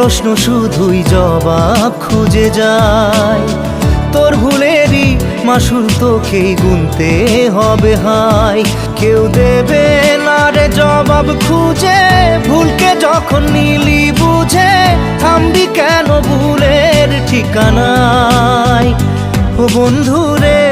প্রশ্ন শুধুই জবাব খুঁজে যায়। তোর ভুলেরই মাসুল তোকেই গুনতে হবে হায়। কেউ দেবে না রে জবাব খুঁজে, ভুলকে যখন নিলি বুঝে থামবি কেন ভুলের ঠিকানায়। ও বন্ধু রে